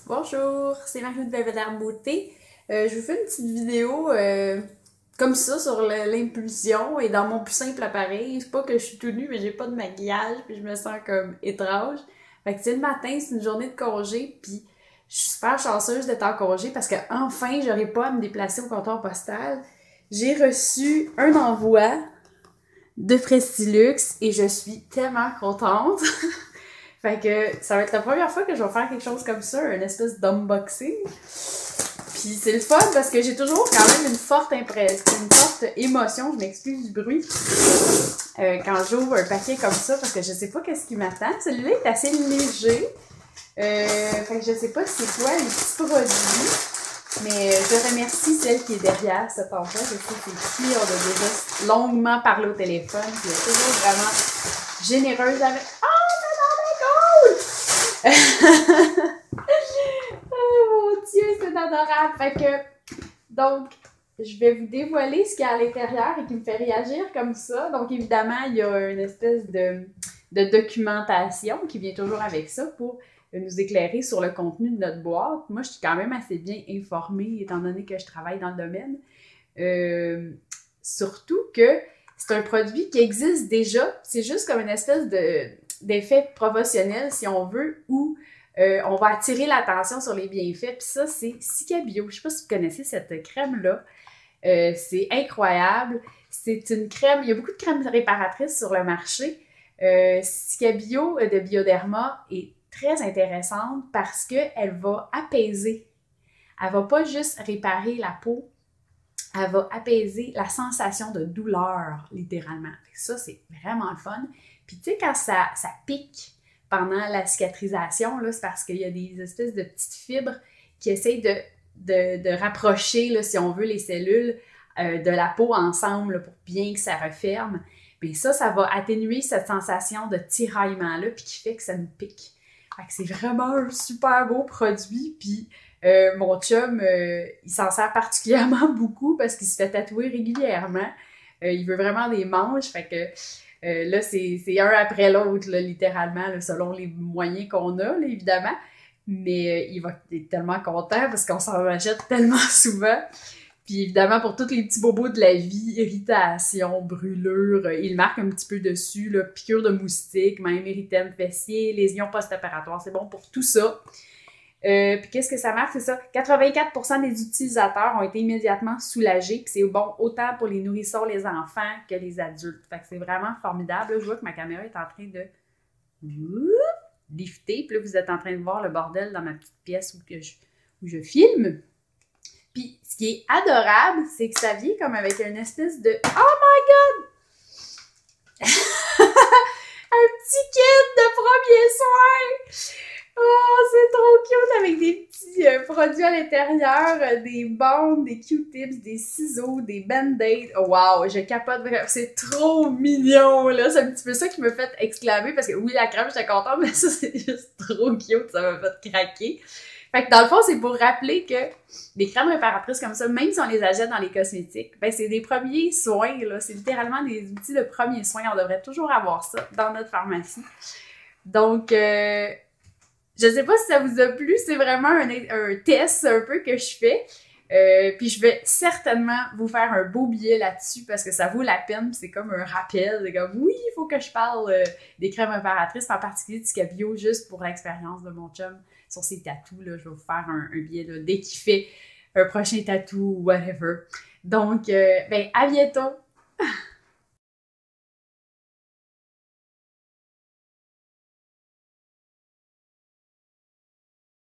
Bonjour, c'est Marie de Belvédère Beauté. Je vous fais une petite vidéo comme ça sur l'impulsion et dans mon plus simple appareil. C'est pas que je suis tout nue, mais j'ai pas de maquillage puis je me sens comme étrange. Fait que c'est le matin, c'est une journée de congé puis je suis super chanceuse d'être en congé parce que enfin j'aurai pas à me déplacer au comptoir postal. J'ai reçu un envoi de Prestilux et je suis tellement contente. Fait que ça va être la première fois que je vais faire quelque chose comme ça, une espèce d'unboxing. Puis c'est le fun parce que j'ai toujours quand même une forte impression, une forte émotion, je m'excuse du bruit, quand j'ouvre un paquet comme ça parce que je sais pas qu'est-ce qui m'attend. Celui-là est assez léger. Fait que je sais pas c'est quoi les petits produits. Mais je remercie celle qui est derrière cet enfant. Je sais que c'est qui, on a déjà longuement parlé au téléphone. Puis elle est toujours vraiment généreuse avec... Oh mon Dieu, c'est adorable! Fait que, donc, je vais vous dévoiler ce qu'il y a à l'intérieur et qui me fait réagir comme ça. Donc, évidemment, il y a une espèce de documentation qui vient toujours avec ça pour nous éclairer sur le contenu de notre boîte. Moi, je suis quand même assez bien informée, étant donné que je travaille dans le domaine. Surtout que c'est un produit qui existe déjà. C'est juste comme une espèce d'effet promotionnel, si on veut, où on va attirer l'attention sur les bienfaits. Puis ça, c'est Cicabio. Je sais pas si vous connaissez cette crème-là. C'est incroyable. C'est une crème, il y a beaucoup de crèmes réparatrices sur le marché. Cicabio de Bioderma est très intéressante parce qu'elle va apaiser. Elle va pas juste réparer la peau, elle va apaiser la sensation de douleur, littéralement. Ça, c'est vraiment le fun. Puis tu sais, quand ça pique pendant la cicatrisation, là, c'est parce qu'il y a des espèces de petites fibres qui essayent de rapprocher, là, si on veut, les cellules de la peau ensemble là, pour bien que ça referme. Puis ça va atténuer cette sensation de tiraillement-là, puis qui fait que ça nous pique. Fait que c'est vraiment un super beau produit, puis mon chum, il s'en sert particulièrement beaucoup parce qu'il se fait tatouer régulièrement. Il veut vraiment des manches, fait que là, c'est un après l'autre, littéralement, là, selon les moyens qu'on a, là, évidemment. Mais il va être tellement content parce qu'on s'en achète tellement souvent. Puis évidemment, pour tous les petits bobos de la vie, irritation, brûlure, il marque un petit peu dessus, là, piqûre de moustique, même érythème fessier, lésions post-opératoires, c'est bon pour tout ça. Puis qu'est-ce que ça marque, c'est ça? 84% des utilisateurs ont été immédiatement soulagés, puis c'est bon autant pour les nourrissons, les enfants que les adultes. Fait que c'est vraiment formidable. Là, je vois que ma caméra est en train de lifter, puis là, vous êtes en train de voir le bordel dans ma petite pièce où je filme. Puis ce qui est adorable, c'est que ça vient comme avec une espèce de... Oh my God! Un petit kit de premiers soins! Oh, c'est trop cute avec des petits produits à l'intérieur, des bandes, des Q-tips, des ciseaux, des band-aids. Oh, wow, je capote vraiment. C'est trop mignon, là. C'est un petit peu ça qui me fait exclamer parce que oui, la crème, j'étais contente, mais ça, c'est juste trop cute. Ça m'a fait craquer. Fait que dans le fond, c'est pour rappeler que des crèmes réparatrices comme ça, même si on les achète dans les cosmétiques, ben c'est des premiers soins, là. C'est littéralement des outils de premiers soins. On devrait toujours avoir ça dans notre pharmacie. Donc, je sais pas si ça vous a plu, c'est vraiment un test un peu que je fais. Puis je vais certainement vous faire un beau billet là-dessus parce que ça vaut la peine. C'est comme un rappel. C'est comme oui, il faut que je parle des crèmes réparatrices, en particulier du Cicabio, juste pour l'expérience de mon chum sur ses tatous. Là, je vais vous faire un billet là, dès qu'il fait un prochain tatou ou whatever. Donc, ben à bientôt!